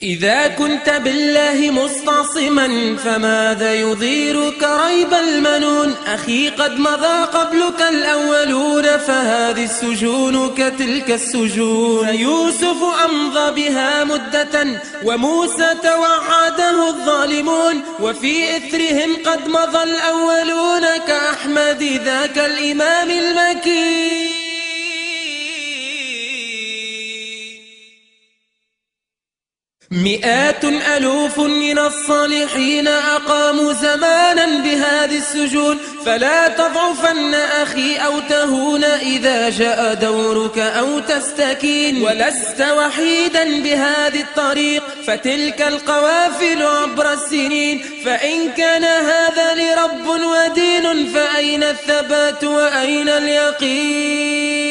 إذا كنت بالله مستعصما فماذا يضيرك ريب المنون؟ أخي قد مضى قبلك الأولون فهذه السجون كتلك السجون. فيوسف أمضى بها مدة وموسى توعده الظالمون، وفي إثرهم قد مضى الأولون كأحمد ذاك الإمام المكين. مئات ألوف من الصالحين أقاموا زمانا بهذه السجون، فلا تضعفن أخي أو تهون إذا جاء دورك أو تستكين. ولست وحيدا بهذه الطريق فتلك القوافل عبر السنين، فإن كان هذا لرب ودين فأين الثبات وأين اليقين؟